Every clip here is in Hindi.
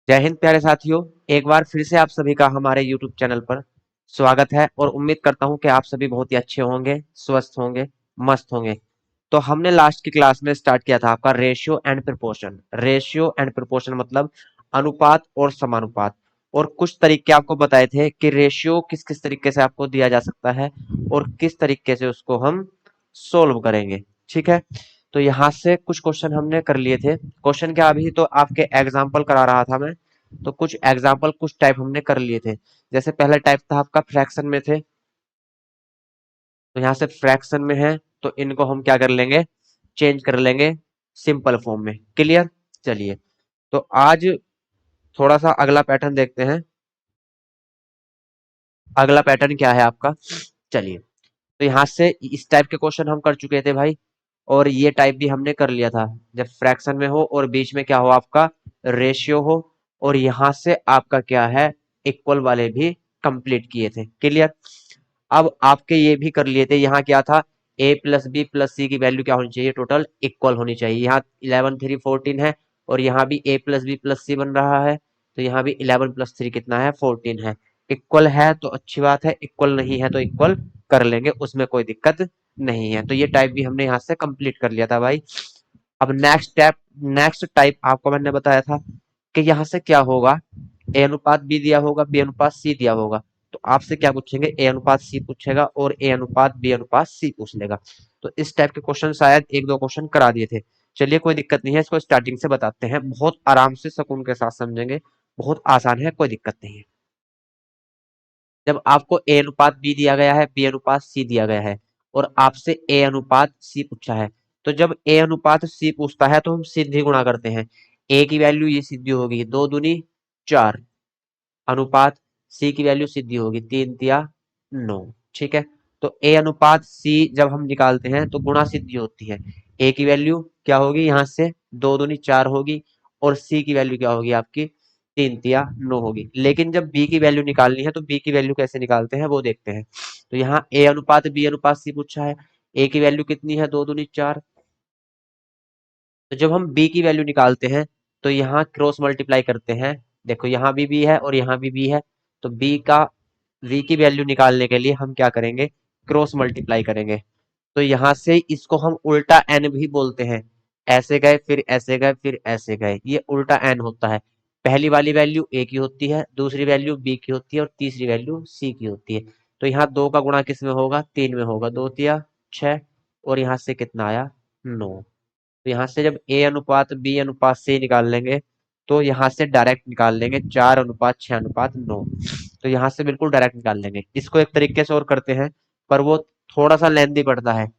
जय हिंद प्यारे साथियों। एक बार फिर से आप सभी का हमारे YouTube चैनल पर स्वागत है और उम्मीद करता हूं कि आप सभी बहुत ही अच्छे होंगे, स्वस्थ होंगे, मस्त होंगे। तो हमने लास्ट की क्लास में स्टार्ट किया था आपका ratio and proportion. Ratio and proportion मतलब अनुपात और समानुपात, और कुछ तरीके आपको बताए थे कि रेशियो किस किस तरीके से आपको दिया जा सकता है और किस तरीके से उसको हम सोल्व करेंगे। ठीक है, तो यहाँ से कुछ क्वेश्चन हमने कर लिए थे। क्वेश्चन क्या, अभी तो आपके एग्जाम्पल करा रहा था मैं, तो कुछ एग्जाम्पल कुछ टाइप हमने कर लिए थे। जैसे पहला टाइप था आपका फ्रैक्शन में थे, तो यहाँ से फ्रैक्शन में है तो इनको हम क्या कर लेंगे, चेंज कर लेंगे सिंपल फॉर्म में। क्लियर। चलिए, तो आज थोड़ा सा अगला पैटर्न देखते हैं। अगला पैटर्न क्या है आपका, चलिए। तो यहाँ से इस टाइप के क्वेश्चन हम कर चुके थे भाई, और ये टाइप भी हमने कर लिया था। जब फ्रैक्शन में हो और बीच में क्या हो आपका रेशियो हो, और यहाँ से आपका क्या है इक्वल वाले भी कंप्लीट किए थे। क्लियर। अब आपके ये भी कर लिए थे, यहाँ क्या था a प्लस बी प्लस सी की वैल्यू क्या होनी चाहिए, टोटल इक्वल होनी चाहिए। यहाँ 11 3 14 है, और यहाँ भी a प्लस बी प्लस सी बन रहा है, तो यहाँ भी 11 प्लस 3 कितना है, 14 है। इक्वल है तो अच्छी बात है, इक्वल नहीं है तो इक्वल कर लेंगे, उसमें कोई दिक्कत नहीं है। तो ये टाइप भी हमने यहाँ से कंप्लीट कर लिया था भाई। अब नेक्स्ट टाइप आपको मैंने बताया था कि यहाँ से क्या होगा, ए अनुपात बी दिया होगा, बी अनुपात सी दिया होगा, तो आपसे क्या पूछेंगे, ए अनुपात सी पूछेगा और ए अनुपात बी अनुपात सी पूछ लेगा। तो इस टाइप के क्वेश्चन शायद एक दो क्वेश्चन करा दिए थे। चलिए कोई दिक्कत नहीं है, इसको स्टार्टिंग से बताते हैं, बहुत आराम से सुकून के साथ समझेंगे, बहुत आसान है, कोई दिक्कत नहीं है। जब आपको ए अनुपात बी दिया गया है, बी अनुपात सी दिया गया है, और आपसे ए अनुपात सी पूछा है, तो जब ए अनुपात सी पूछता है तो हम सीधी गुणा करते हैं। ए की वैल्यू ये सीधी होगी, दो दूनी चार, अनुपात सी की वैल्यू सीधी होगी, तीन तिया नौ। ठीक है, तो ए अनुपात सी जब हम निकालते हैं तो गुणा सीधी होती है। ए की वैल्यू क्या होगी, यहाँ से दो दूनी चार होगी, और सी की वैल्यू क्या होगी आपकी, तीन तिया नौ होगी। लेकिन जब बी की वैल्यू निकालनी है तो बी की वैल्यू कैसे निकालते हैं वो देखते हैं। तो यहाँ ए अनुपात बी अनुपात सी पूछा है, ए की वैल्यू कितनी है, दो दूनी चार। तो जब हम बी की वैल्यू निकालते हैं तो यहाँ क्रॉस मल्टीप्लाई करते हैं। देखो यहाँ भी बी है और यहाँ भी बी है, तो बी का वी की वैल्यू निकालने के लिए हम क्या करेंगे, क्रॉस मल्टीप्लाई करेंगे। तो यहाँ से इसको हम उल्टा एन भी बोलते हैं। ऐसे गए फिर ऐसे गए फिर ऐसे गए, ये उल्टा एन होता है। पहली वाली वैल्यू ए की होती है, दूसरी वैल्यू बी की होती है, और तीसरी वैल्यू सी की होती है। तो यहाँ दो का गुणा किस में होगा, तीन में होगा, दो तिया छह, और यहाँ से कितना आया, नौ। तो यहाँ से जब ए अनुपात बी अनुपात सी निकाल लेंगे तो यहाँ से डायरेक्ट निकाल लेंगे, चार अनुपात छह अनुपात नौ। तो यहाँ से बिल्कुल डायरेक्ट निकाल लेंगे। इसको एक तरीके से और करते हैं, पर वो थोड़ा सा लेंदी पड़ता है।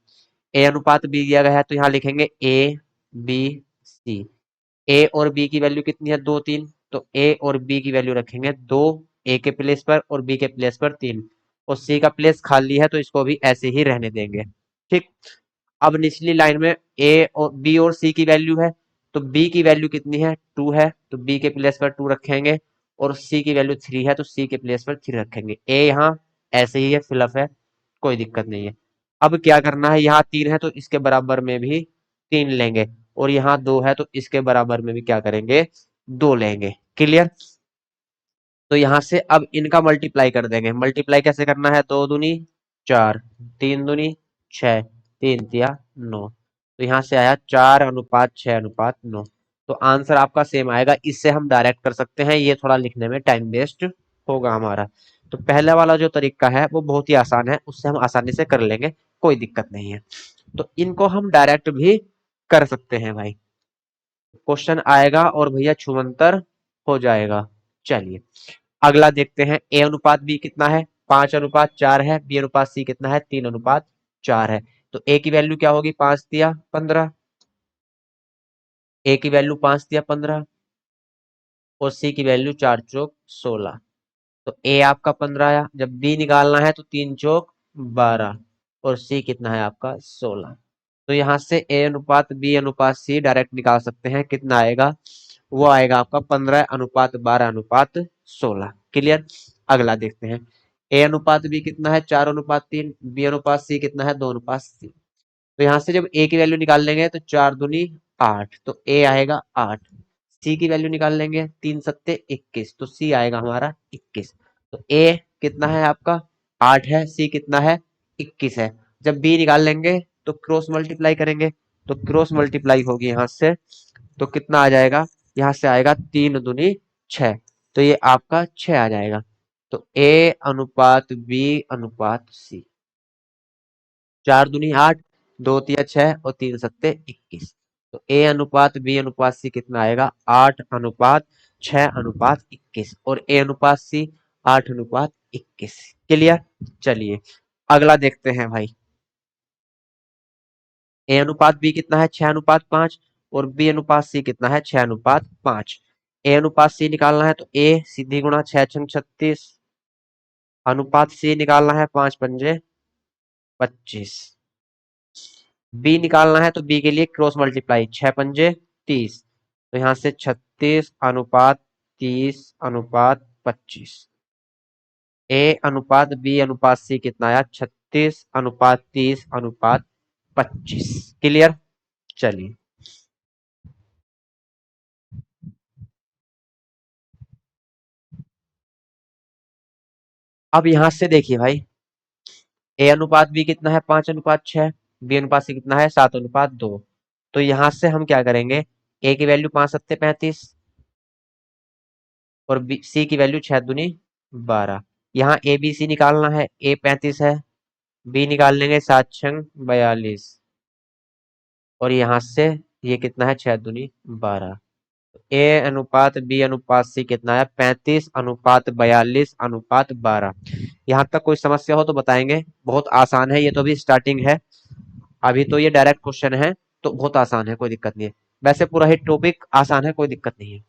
ए अनुपात बी दिया गया है तो यहाँ लिखेंगे ए बी सी। ए और बी की वैल्यू कितनी है, दो तीन, तो ए और बी की वैल्यू रखेंगे दो, ए के प्लेस पर और बी के प्लेस पर तीन, और सी का प्लेस खाली है तो इसको भी ऐसे ही रहने देंगे। ठीक। अब निचली लाइन में ए और बी और सी की वैल्यू है, तो बी की वैल्यू कितनी है, टू है, तो बी के प्लेस पर टू रखेंगे, और सी की वैल्यू थ्री है तो सी के प्लेस पर थ्री रखेंगे। ए यहाँ ऐसे ही है, फिलअप है, कोई दिक्कत नहीं है। अब क्या करना है, यहाँ तीन है तो इसके बराबर में भी तीन लेंगे, और यहाँ दो है तो इसके बराबर में भी क्या करेंगे, दो लेंगे। क्लियर। तो यहाँ से अब इनका मल्टीप्लाई कर देंगे। मल्टीप्लाई कैसे करना है, दो दूनी चार, तीन दूनी छह, तीन तिया नौ। तो यहाँ से आया चार अनुपात छह अनुपात नौ। तो आंसर आपका सेम आएगा। इससे हम डायरेक्ट कर सकते हैं, ये थोड़ा लिखने में टाइम वेस्ट होगा हमारा। तो पहले वाला जो तरीका है वो बहुत ही आसान है, उससे हम आसानी से कर लेंगे, कोई दिक्कत नहीं है। तो इनको हम डायरेक्ट भी कर सकते हैं भाई। क्वेश्चन आएगा और भैया छुमंतर हो जाएगा। चलिए अगला देखते हैं। ए अनुपात बी कितना है, पांच अनुपात चार है, बी अनुपात सी कितना है, तीन अनुपात चार है। तो ए की वैल्यू क्या होगी, पांच दिया पंद्रह, ए की वैल्यू पांच दिया पंद्रह, और सी की वैल्यू चार चौक सोलह। तो ए आपका पंद्रह आया, जब बी निकालना है तो तीन चौक बारह, और सी कितना है आपका सोलह। तो यहाँ से ए अनुपात बी अनुपात सी डायरेक्ट निकाल सकते हैं, कितना आएगा, वो आएगा आपका पंद्रह अनुपात बारह अनुपात सोलह। क्लियर। अगला देखते हैं। ए अनुपात बी कितना है, चार अनुपात तीन, बी अनुपात सी कितना है, दो अनुपात तीन। तो यहाँ से जब ए की वैल्यू निकाल लेंगे तो चार दूनी आठ, तो ए आएगा आठ, सी की वैल्यू निकाल लेंगे, 3 सत्ते 21, तो सी आएगा हमारा 21। तो ए कितना है आपका 8 है, सी कितना है 21 है। जब बी निकाल लेंगे तो क्रॉस मल्टीप्लाई करेंगे, तो क्रॉस मल्टीप्लाई होगी यहाँ से, तो कितना आ जाएगा, यहाँ से आएगा 3 दूनी 6, तो ये आपका 6 आ जाएगा। तो ए अनुपात बी अनुपात सी, 4 दूनी 8, 2 तिया 6 और 3 सत्ते 21। तो ए अनुपात बी अनुपात सी कितना आएगा, 8 अनुपात 6 अनुपात 21, और ए अनुपात सी 8 अनुपात 21। क्लियर। चलिए अगला देखते हैं भाई। ए अनुपात बी कितना है 6 अनुपात 5, और बी अनुपात सी कितना है 6 अनुपात 5। ए अनुपात सी निकालना है तो ए सीधी गुणा 6 छंग 36, अनुपात सी निकालना है 5 पंजे 25। बी निकालना है तो बी के लिए क्रॉस मल्टीप्लाई 6 पंजे 30, तो यहाँ से 36 अनुपात 30 अनुपात 25। ए अनुपात बी अनुपात सी कितना आया, 36 अनुपात 30 अनुपात 25। क्लियर। चलिए अब यहां से देखिए भाई, ए अनुपात बी कितना है 5 अनुपात 6, बी अनुपात सी कितना है 7 अनुपात 2। तो यहां से हम क्या करेंगे, ए की वैल्यू 5 सत्ते 35, और बी सी की वैल्यू 6 दूनी 12। यहाँ ए बी सी निकालना है, ए 35 है, बी निकाल लेंगे 7 छंग 42, और यहाँ से ये कितना है 6 दूनी 12। ए अनुपात बी अनुपात सी कितना है 35 अनुपात 42 अनुपात 12। यहाँ तक कोई समस्या हो तो बताएंगे, बहुत आसान है, ये तो अभी स्टार्टिंग है, अभी तो ये डायरेक्ट क्वेश्चन है, तो बहुत आसान है, कोई दिक्कत नहीं है। वैसे पूरा ही टॉपिक आसान है, कोई दिक्कत नहीं है।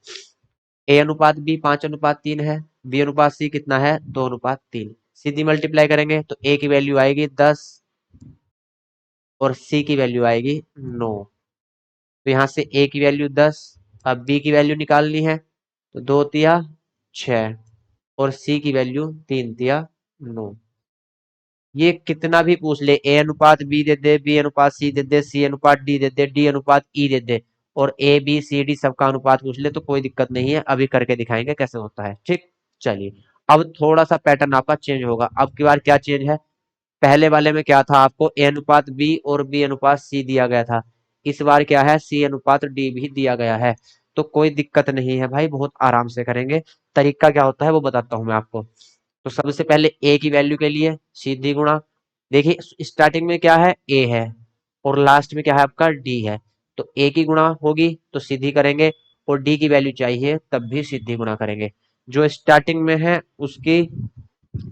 ए अनुपात बी 5 अनुपात 3 है, बी अनुपात सी कितना है 2 अनुपात 3। सीधी मल्टीप्लाई करेंगे तो ए की वैल्यू आएगी 10, और सी की वैल्यू आएगी 9। तो यहाँ से ए की वैल्यू 10, अब बी की वैल्यू निकालनी है, तो 2 तिया 6, और सी की वैल्यू 3 तिया 9। ये कितना भी पूछ ले, ए अनुपात बी दे दे, बी अनुपात सी दे दे, सी अनुपात डी दे दे, डी अनुपात ई दे दे, और ए बी सी डी सबका अनुपात पूछ ले, तो कोई दिक्कत नहीं है, अभी करके दिखाएंगे कैसे होता है। ठीक। चलिए अब थोड़ा सा पैटर्न आपका चेंज होगा, अब की बार क्या चेंज है, पहले वाले में क्या था, आपको ए अनुपात बी और बी अनुपात सी दिया गया था, इस बार क्या है सी अनुपात डी भी दिया गया है। तो कोई दिक्कत नहीं है भाई, बहुत आराम से करेंगे। तरीका क्या होता है वो बताता हूं मैं आपको। तो सबसे पहले ए की वैल्यू के लिए सीधी गुणा, देखिए स्टार्टिंग में क्या है ए है, और लास्ट में क्या है आपका डी है, तो ए की गुणा होगी तो सीधी करेंगे, और डी की वैल्यू चाहिए तब भी सीधी गुणा करेंगे। जो स्टार्टिंग में है उसकी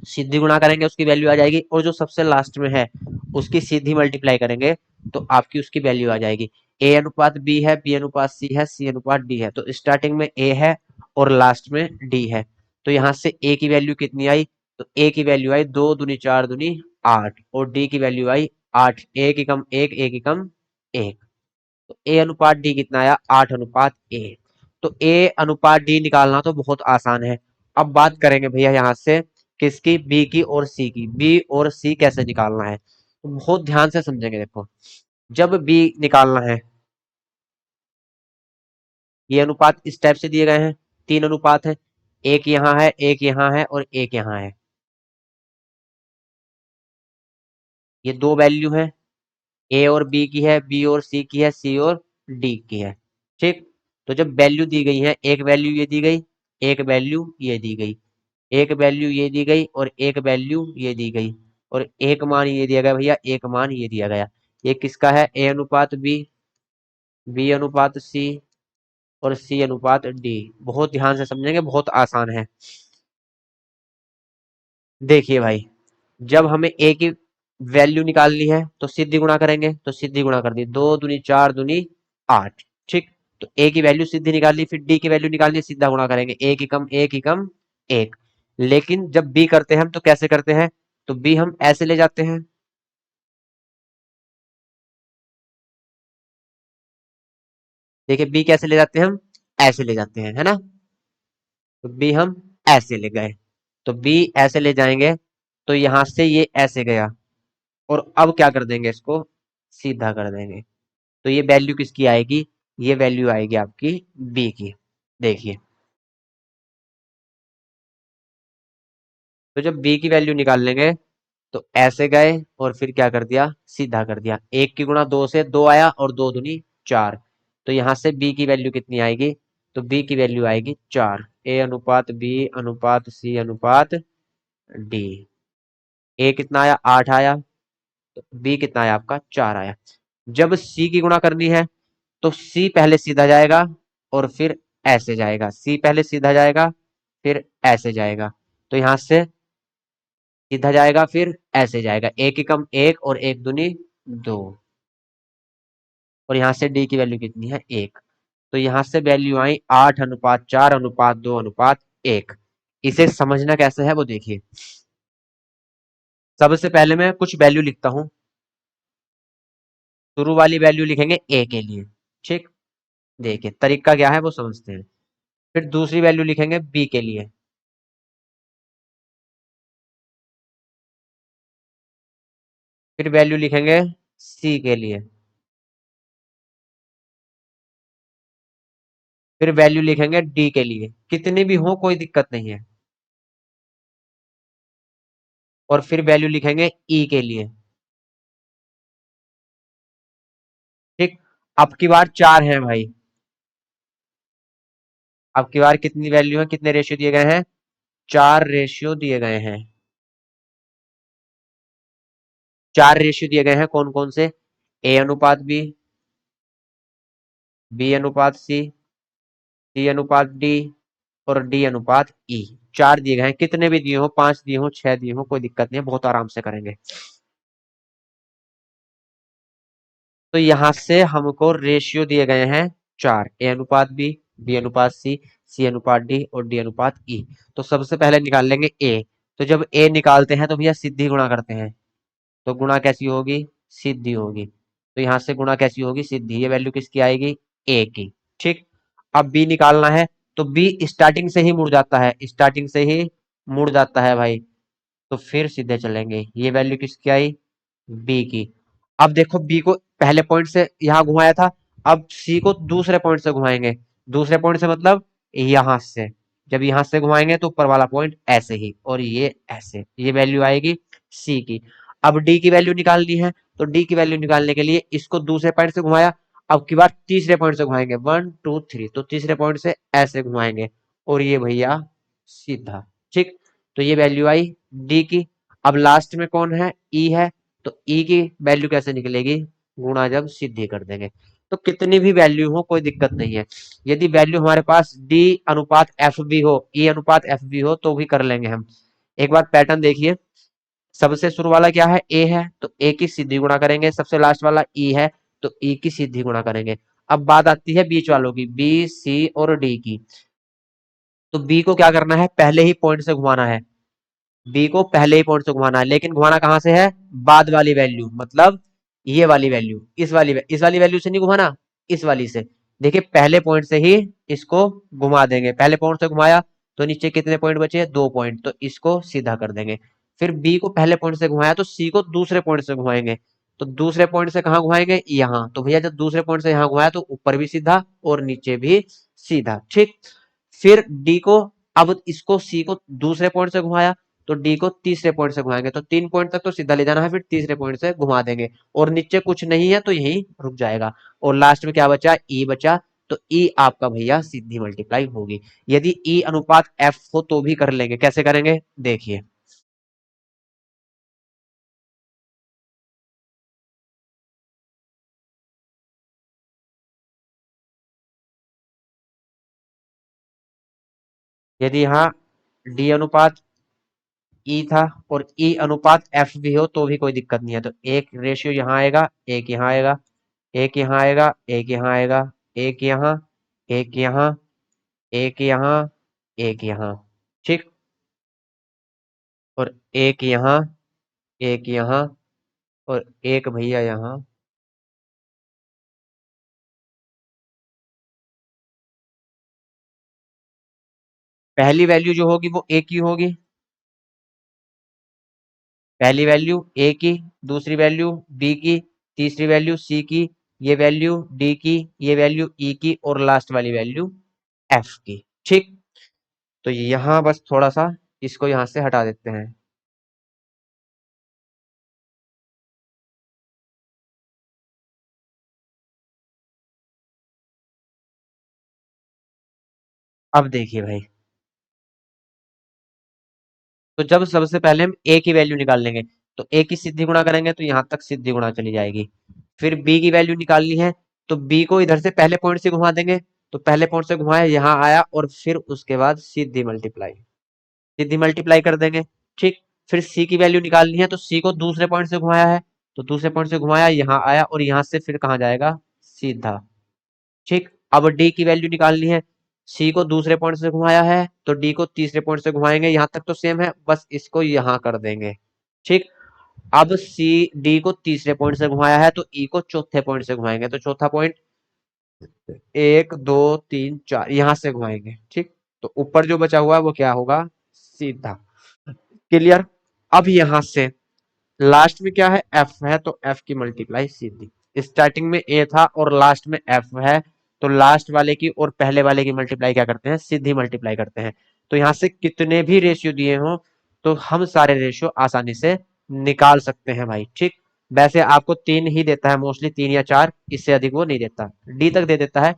सीधी गुणा करेंगे, उसकी वैल्यू आ जाएगी, और जो सबसे लास्ट में है उसकी सीधी मल्टीप्लाई करेंगे तो आपकी उसकी वैल्यू आ जाएगी। ए अनुपात बी है, बी अनुपात सी है, सी अनुपात डी है, तो स्टार्टिंग में ए है और लास्ट में डी है। तो यहाँ से ए की वैल्यू कितनी आई, तो ए की वैल्यू आई 2 दूनी 4 दूनी 8, और डी की वैल्यू आई 8, एक एकम एक, एक एकम एक। तो ए अनुपात डी कितना आया 8 अनुपात 1। तो ए अनुपात डी निकालना तो बहुत आसान है। अब बात करेंगे भैया यहाँ से किसकी, बी की और सी की। बी और सी कैसे निकालना है, तो बहुत ध्यान से समझेंगे। देखो जब बी निकालना है, ये अनुपात इस टाइप से दिए गए हैं, 3 अनुपात है, एक यहाँ है, एक यहाँ है, और एक यहाँ है, ये दो वैल्यू है, ए और बी की है, बी और सी की है, सी और डी की है। ठीक। तो जब वैल्यू दी गई है, एक वैल्यू ये दी गई, एक वैल्यू ये दी गई, एक वैल्यू ये दी गई, और एक वैल्यू ये दी गई, और एक मान ये दिया गया भैया, एक मान ये दिया गया। ये किसका है, ए अनुपात बी, बी अनुपात सी, और सी अनुपात डी। बहुत ध्यान से समझेंगे, बहुत आसान है। देखिए भाई, जब हमें ए की वैल्यू निकालनी है तो सीधी गुणा करेंगे, तो सीधी गुणा कर दी, 2 दूनी 4 दूनी 8। ठीक। तो ए की वैल्यू सीधी निकाल ली, फिर डी की वैल्यू निकालनी, सीधा गुणा करेंगे, एक एकम एक एकम एक। लेकिन जब बी करते हैं हम तो कैसे करते हैं, तो बी हम ऐसे ले जाते हैं, देखिए बी कैसे ले जाते हैं हम, ऐसे ले जाते हैं, है ना। तो बी हम ऐसे ले गए, तो बी ऐसे ले जाएंगे, तो यहां से ये ऐसे गया, और अब क्या कर देंगे, इसको सीधा कर देंगे। तो ये वैल्यू किसकी आएगी, ये वैल्यू आएगी आपकी बी की। देखिए, तो जब बी की वैल्यू निकाल लेंगे तो ऐसे गए और फिर क्या कर दिया, सीधा कर दिया। एक की गुणा दो से दो आया और दो दूनी चार। तो यहां से बी की वैल्यू कितनी आएगी, तो बी की वैल्यू आएगी चार। ए अनुपात बी अनुपात सी अनुपात डी। ए कितना आया, आठ आया। तो बी कितना आया आपका, चार आया। जब सी की गुणा करनी है तो सी पहले सीधा जाएगा और फिर ऐसे जाएगा। सी पहले सीधा जाएगा फिर ऐसे जाएगा। तो यहां से सीधा जाएगा फिर ऐसे जाएगा। एक एकम एक और एक दूनी दो। और यहाँ से डी की वैल्यू कितनी है, एक। तो यहाँ से वैल्यू आई आठ अनुपात चार अनुपात दो अनुपात एक। इसे समझना कैसे है वो देखिए। सबसे पहले मैं कुछ वैल्यू लिखता हूं। शुरू वाली वैल्यू लिखेंगे ए के लिए, ठीक। देखिए तरीका क्या है वो समझते हैं। फिर दूसरी वैल्यू लिखेंगे बी के लिए। फिर वैल्यू लिखेंगे सी के लिए। फिर वैल्यू लिखेंगे डी के लिए। कितनी भी हो कोई दिक्कत नहीं है। और फिर वैल्यू लिखेंगे ई के लिए, ठीक। अब की बार चार है भाई। अब की बार कितनी वैल्यू है, कितने रेशियो दिए गए हैं, चार रेशियो दिए गए हैं। चार रेशियो दिए गए हैं, कौन कौन से, ए अनुपात बी अनुपात सी अनुपात डी और डी अनुपात ई। चार दिए गए हैं, कितने भी दिए हो, पांच दिए हो, छह दिए हो, कोई दिक्कत नहीं है, बहुत आराम से करेंगे। तो यहां से हमको रेशियो दिए गए हैं चार, ए अनुपात बी अनुपात सी अनुपात डी और डी अनुपात ई। तो सबसे पहले निकाल लेंगे ए। तो जब ए निकालते हैं तो भैया सीधी गुणा करते हैं। तो गुणा कैसी होगी, सीधी होगी। तो यहां से गुणा कैसी होगी, सीधी। ये वैल्यू किसकी आएगी, ए की, ठीक। अब बी निकालना है तो बी स्टार्टिंग से ही मुड़ जाता है, स्टार्टिंग से ही मुड़ जाता है भाई। तो फिर सीधे चलेंगे। ये वैल्यू किसकी आई, बी की। अब देखो बी को पहले पॉइंट से यहां घुमाया था, अब सी को दूसरे पॉइंट से घुमाएंगे। दूसरे पॉइंट से मतलब यहां से। जब यहां से घुमाएंगे तो ऊपर वाला पॉइंट ऐसे ही और ये ऐसे, ये वैल्यू आएगी सी की। अब डी की वैल्यू निकालनी है तो डी की वैल्यू निकालने के लिए इसको दूसरे पॉइंट से घुमाया। अब की बार तीसरे पॉइंट से घुमाएंगे, वन टू थ्री। तो तीसरे पॉइंट से ऐसे घुमाएंगे और ये भैया सीधा, ठीक। तो ये वैल्यू आई डी की। अब लास्ट में कौन है, ई है। तो ई की वैल्यू कैसे निकलेगी, गुणा जब सीधी कर देंगे। तो कितनी भी वैल्यू हो कोई दिक्कत नहीं है। यदि वैल्यू हमारे पास डी अनुपात एफ भी हो, ई अनुपात एफ भी हो, तो भी कर लेंगे हम। एक बार पैटर्न देखिए। सबसे शुरू वाला क्या है, ए है, तो ए की सीधी गुणा करेंगे। सबसे लास्ट वाला ई है, तो ई की सीधी गुणा करेंगे। अब बात आती है बीच वालों की, बी सी और डी की। तो बी को क्या करना है, पहले ही पॉइंट से घुमाना है। बी को पहले ही पॉइंट से घुमाना है, लेकिन घुमाना कहां से है, बाद वाली वैल्यू, मतलब ये वाली वैल्यू, इस वाली वैल्यू से नहीं घुमाना, इस वाली से। देखिए पहले पॉइंट से ही इसको घुमा देंगे। पहले पॉइंट से घुमाया तो नीचे कितने पॉइंट बचे, दो पॉइंट। तो इसको सीधा कर देंगे। फिर बी को पहले पॉइंट से घुमाया तो सी को दूसरे पॉइंट से घुमाएंगे। तो दूसरे पॉइंट से कहां घुमाएंगे, यहां। तो भैया जब दूसरे पॉइंट से यहां घुमाया तो ऊपर भी सीधा और नीचे भी सीधा, ठीक। फिर डी को, अब इसको सी को दूसरे पॉइंट से घुमाया तो डी को तीसरे पॉइंट से घुमाएंगे। तो तीन पॉइंट तक तो सीधा ले जाना है, फिर तीसरे पॉइंट से घुमा देंगे और नीचे कुछ नहीं है तो यहीं रुक जाएगा। और लास्ट में क्या बचा, ई बचा। तो ई आपका भैया सीधी मल्टीप्लाई होगी। यदि ई अनुपात एफ हो तो भी कर लेंगे। कैसे करेंगे देखिए। यदि यहाँ डी अनुपात ई था और ई अनुपात एफ भी हो तो भी कोई दिक्कत नहीं है। तो एक रेशियो यहाँ आएगा, एक यहाँ आएगा, एक यहाँ आएगा, एक यहाँ आएगा, एक यहाँ, एक यहाँ, एक यहाँ, एक यहाँ, ठीक। और एक यहाँ, एक यहाँ और एक भैया यहाँ। पहली वैल्यू जो होगी वो ए की होगी। पहली वैल्यू ए की, दूसरी वैल्यू बी की, तीसरी वैल्यू सी की, ये वैल्यू डी की, ये वैल्यू ई की और लास्ट वाली वैल्यू एफ की। ठीक, तो यहां बस थोड़ा सा इसको यहां से हटा देते हैं। अब देखिए भाई, तो जब सबसे पहले हम ए की वैल्यू निकाल लेंगे, तो ए की सीधी गुणा करेंगे तो यहां तक सीधी गुणा चली जाएगी। फिर बी की वैल्यू निकालनी है, तो बी को इधर से पहले पॉइंट से घुमा देंगे, तो पहले पॉइंट से घुमाया यहाँ आया, और फिर उसके बाद सीधी मल्टीप्लाई, सीधी मल्टीप्लाई कर देंगे। ठीक, फिर सी की वैल्यू निकालनी है, तो सी को दूसरे पॉइंट से घुमाया है, तो दूसरे पॉइंट से घुमाया यहाँ आया, और यहाँ से फिर कहाँ जाएगा, सीधा। ठीक, अब डी की वैल्यू निकालनी है, सी को दूसरे पॉइंट से घुमाया है, तो डी को तीसरे पॉइंट से घुमाएंगे, यहां तक तो सेम है, बस इसको यहां कर देंगे। ठीक, अब सी डी को तीसरे पॉइंट से घुमाया है, तो ई को चौथे पॉइंट से घुमाएंगे, तो चौथा पॉइंट एक दो तीन चार यहां से घुमाएंगे। ठीक, तो ऊपर जो बचा हुआ है वो क्या होगा, सीधा। क्लियर। अब यहां से लास्ट में क्या है, एफ है, तो एफ की मल्टीप्लाई सीधी। स्टार्टिंग में ए था और लास्ट में एफ है, तो लास्ट वाले की और पहले वाले की मल्टीप्लाई क्या करते हैं, सीधी मल्टीप्लाई करते हैं। तो यहां से कितने भी रेशियो दिए हों, तो हम सारे रेशियो आसानी से निकाल सकते हैं भाई। ठीक, वैसे आपको तीन ही देता है मोस्टली, तीन या चार, इससे अधिक वो नहीं देता, डी तक दे देता है।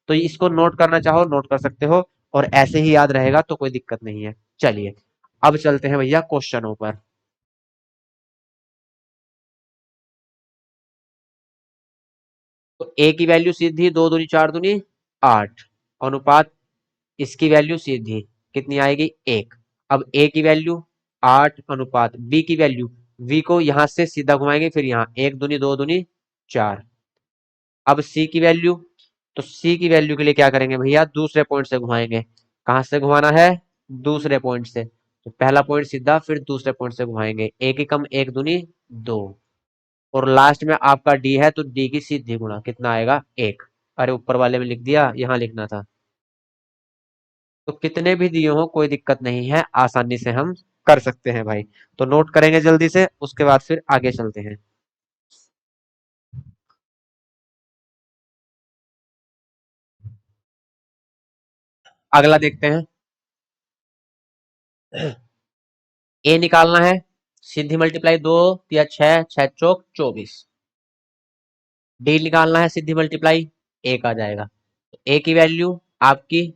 तो इसको नोट करना चाहो नोट कर सकते हो, और ऐसे ही याद रहेगा तो कोई दिक्कत नहीं है। चलिए, अब चलते हैं भैया क्वेश्चनों पर। तो ए की वैल्यू सीधी, दो दूनी चार दूनी आठ, अनुपात इसकी वैल्यू सीधी कितनी आएगी, एक। अब ए की वैल्यू आठ, अनुपात बी की वैल्यू, वी को यहां से सीधा घुमाएंगे, फिर यहां एक दूनी दो दूनी चार। अब सी की वैल्यू, तो सी की वैल्यू के लिए क्या करेंगे भैया, दूसरे पॉइंट से घुमाएंगे। कहां से घुमाना है, दूसरे पॉइंट से, तो पहला पॉइंट सीधा, फिर दूसरे पॉइंट से घुमाएंगे, एक ही कम एक दूनी दो, और लास्ट में आपका डी है, तो डी की सीधी गुणा कितना आएगा, एक। अरे ऊपर वाले में लिख दिया, यहां लिखना था। तो कितने भी दिए हो कोई दिक्कत नहीं है, आसानी से हम कर सकते हैं भाई। तो नोट करेंगे जल्दी से, उसके बाद फिर आगे चलते हैं। अगला देखते हैं। ए निकालना है, सीधी मल्टीप्लाई दो या छह, छह चौक 24। डी निकालना है, सीधी मल्टीप्लाई एक आ जाएगा। तो ए की वैल्यू आपकी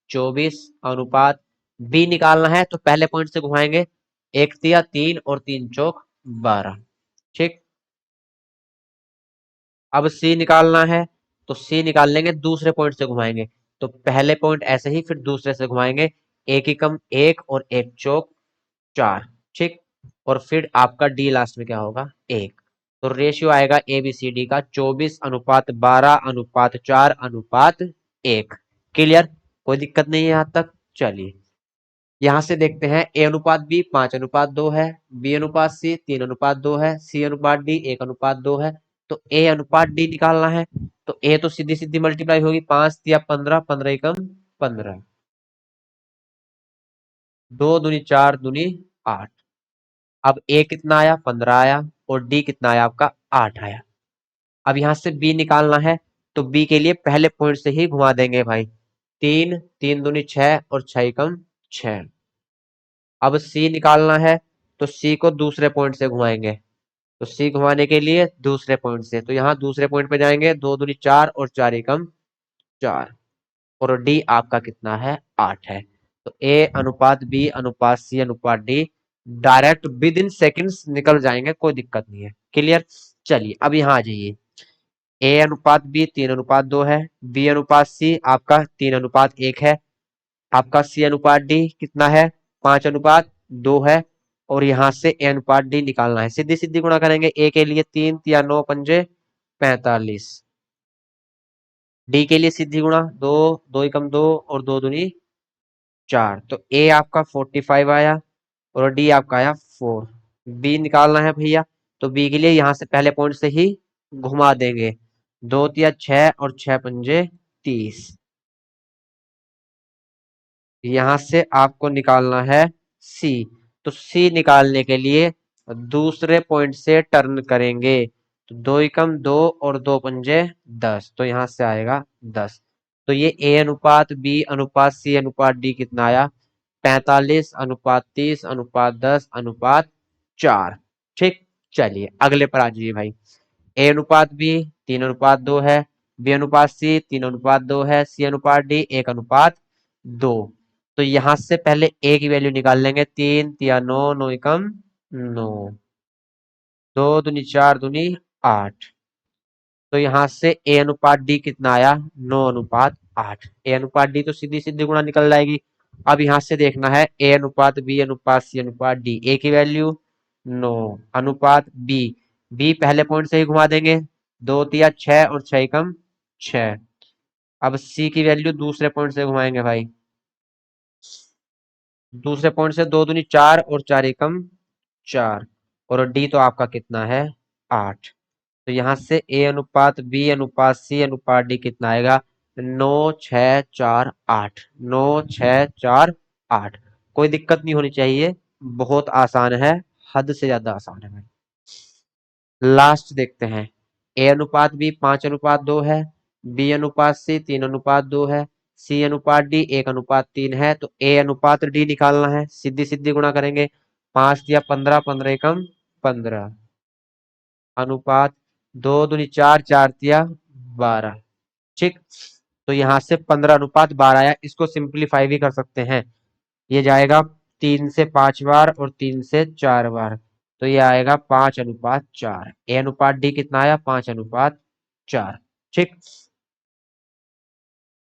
24, अनुपात बी निकालना है, तो पहले पॉइंट से घुमाएंगे, एक तिया तीन और तीन चौक 12। ठीक, अब सी निकालना है, तो सी निकाल लेंगे, दूसरे पॉइंट से घुमाएंगे, तो पहले पॉइंट ऐसे ही, फिर दूसरे से घुमाएंगे, एक ही कम एक और एक चौक चार। ठीक, और फिर आपका डी लास्ट में क्या होगा, एक। तो रेशियो आएगा ए बी सी डी का 24:12:4:1। क्लियर, कोई दिक्कत नहीं है यहां तक। चलिए, यहां से देखते हैं, ए अनुपात बी 5:2 है, बी अनुपात सी 3:2 है, सी अनुपात डी 1:2 है। तो ए अनुपात डी निकालना है, तो ए तो सीधी सीधी मल्टीप्लाई होगी, 5 या 15, 15 एकम 15, दो दूनी चार दूनी आठ। अब ए कितना आया, 15 आया, और डी कितना आया आपका, 8 आया। अब यहां से बी निकालना है, तो बी के लिए पहले पॉइंट से ही घुमा देंगे भाई, तीन, तीन दूनी छह और छह एकम छह। अब सी निकालना है, तो सी को दूसरे पॉइंट से घुमाएंगे, तो सी घुमाने के लिए दूसरे पॉइंट से, तो यहाँ दूसरे पॉइंट पे जाएंगे, दो दूनी चार और चार एकम चार, और डी आपका कितना है, 8 है। तो ए अनुपात बी अनुपात सी अनुपात D direct with in seconds निकल जाएंगे, कोई दिक्कत नहीं है। क्लियर। चलिए, अब यहाँ आ जाइए, ए अनुपात बी 3:2 है, बी अनुपात सी आपका 3:1 है, आपका सी अनुपात डी कितना है, 5:2 है, और यहां से ए अनुपात डी निकालना है, सीधी सीधी गुणा करेंगे, ए के लिए तीन या नौ पंजे 45, डी के लिए सीधी गुणा दो, दो एकम दो और दो दूनी चार, तो ए आपका 45 आया, और डी आपका आया 4। बी निकालना है भैया, तो बी के लिए यहां से पहले पॉइंट से ही घुमा देंगे, दो तिया छह और छह पंजे 30। यहां से आपको निकालना है सी, तो सी निकालने के लिए दूसरे पॉइंट से टर्न करेंगे, तो दो एकम दो और दो पंजे 10, तो यहां से आएगा 10। तो ये ए अनुपात बी अनुपात सी अनुपात डी कितना आया? 45:30:10:4। ठीक। चलिए अगले पर आ जाइए भाई। ए अनुपात बी 3:2 है, बी अनुपात सी 3:2 है, सी अनुपात डी 1:2। तो यहां से पहले ए की वैल्यू निकाल लेंगे। 3 3 9 9 एकम 9, 2 दूनी 4 दूनी 8। तो यहां से ए अनुपात डी कितना आया? 9:8। ए अनुपात डी तो सीधी सीधी गुणा निकल जाएगी। अब यहां से देखना है ए अनुपात बी अनुपात सी अनुपात डी। ए की वैल्यू 9 अनुपात बी, बी पहले पॉइंट से ही घुमा देंगे। 2 3 6 और 6 एकम 6। अब सी की वैल्यू दूसरे पॉइंट से घुमाएंगे भाई। दूसरे पॉइंट से 2 दूनी 4 और 4 एकम 4। और डी तो आपका कितना है? 8। तो यहां से ए अनुपात बी अनुपात सी अनुपात डी कितना आएगा? 9 6 4 8। 9 6 4 8। कोई दिक्कत नहीं होनी चाहिए, बहुत आसान है, हद से ज्यादा आसान है भाई। लास्ट देखते हैं। ए अनुपात बी 5:2 है, बी अनुपात सी 3:2 है, सी अनुपात डी 1:3 है। तो ए अनुपात डी निकालना है, सीधी सीधी गुणा करेंगे। 5 × 15 15 एकम 15 अनुपात 2 दूनी 4 4 × 3 12। ठीक। तो यहां से 15:12 आया। इसको सिंप्लीफाई भी कर सकते हैं। ये जाएगा 3 से 5 बार और 3 से 4 बार। तो ये आएगा 5:4। ए अनुपात डी कितना आया? 5:4। ठीक।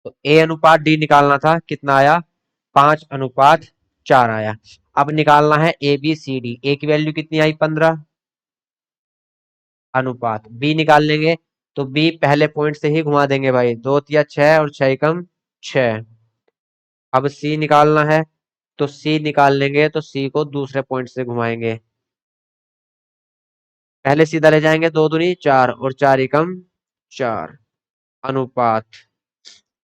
तो ए अनुपात डी निकालना था, कितना आया? 5:4 आया। अब निकालना है ए बी सी डी। ए की वैल्यू कितनी आई? 15 अनुपात बी निकाल लेंगे। तो बी पहले पॉइंट से ही घुमा देंगे भाई। 2 3 6 और 6 एकम 6। अब सी निकालना है, तो सी निकाल लेंगे। तो सी को दूसरे पॉइंट से घुमाएंगे। पहले सीधा ले जाएंगे। 2 दूनी 4 और 4 एकम 4 अनुपात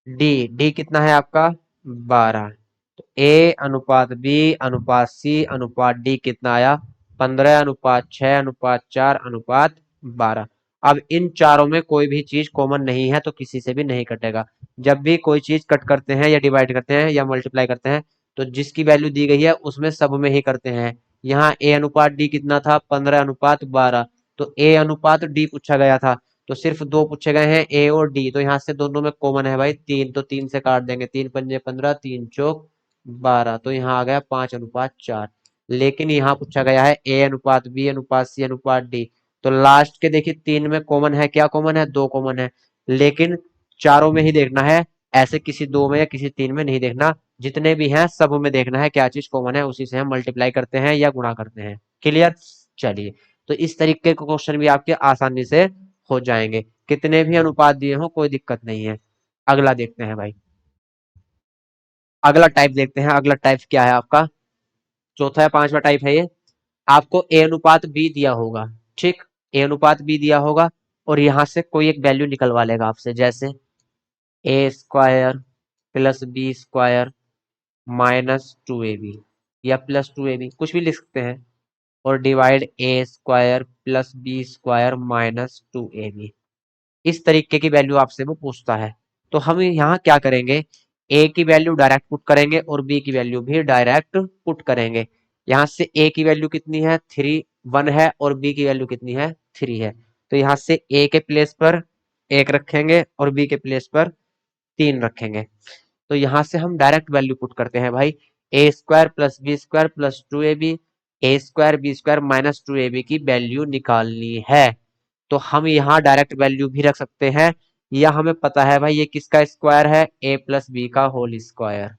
डी, डी कितना है आपका? 12। तो ए अनुपात बी अनुपात सी अनुपात डी कितना आया? 15:6:4:12। अब इन चारों में कोई भी चीज कॉमन नहीं है, तो किसी से भी नहीं कटेगा। जब भी कोई चीज कट करते हैं या डिवाइड करते हैं या मल्टीप्लाई करते हैं, तो जिसकी वैल्यू दी गई है उसमें सब में ही करते हैं। यहाँ ए अनुपात डी कितना था? 15:12। तो ए अनुपात डी पूछा गया था, तो सिर्फ दो पूछे गए हैं, ए और डी। तो यहाँ से दोनों में कॉमन है भाई 3, तो 3 से काट देंगे। 3 पंजे 15, 3 चौक 12। तो यहाँ आ गया 5:4। लेकिन यहाँ पूछा गया है ए अनुपात बी अनुपात सी अनुपात डी। तो लास्ट के देखिए 3 में कॉमन है, क्या कॉमन है? 2 कॉमन है। लेकिन चारों में ही देखना है, ऐसे किसी 2 में या किसी 3 में नहीं देखना। जितने भी हैं सब में देखना है क्या चीज कॉमन है, उसी से हम मल्टीप्लाई करते हैं या गुणा करते हैं। क्लियर? चलिए, तो इस तरीके के क्वेश्चन भी आपके आसानी से हो जाएंगे। कितने भी अनुपात दिए हो कोई दिक्कत नहीं है। अगला देखते हैं भाई। अगला टाइप देखते हैं। अगला टाइप क्या है आपका? चौथा या पांचवा टाइप है ये। आपको ए अनुपात बी दिया होगा। ठीक। ए अनुपात बी दिया होगा और यहां से कोई एक वैल्यू निकलवा लेगा आपसे, जैसे A² प्लस B² -2AB या +2AB, कुछ भी लिख सकते हैं। और divide A² plus B² -2AB। इस तरीके की वैल्यू आपसे वो पूछता है। तो हम यहाँ क्या करेंगे? ए की वैल्यू डायरेक्ट पुट करेंगे और बी की वैल्यू भी डायरेक्ट पुट करेंगे। यहाँ से ए की वैल्यू कितनी है? 3 1 है और बी की वैल्यू कितनी है? 3 है। तो यहाँ से ए के प्लेस पर 1 रखेंगे और बी के प्लेस पर 3 रखेंगे। तो यहाँ से हम डायरेक्ट वैल्यू पुट करते हैं भाई। A² plus B² plus 2AB, A² B² -2AB की वैल्यू निकालनी है। तो हम यहाँ डायरेक्ट वैल्यू भी रख सकते हैं, या हमें पता है भाई ये किसका स्क्वायर है? A प्लस बी का होल स्क्वायर।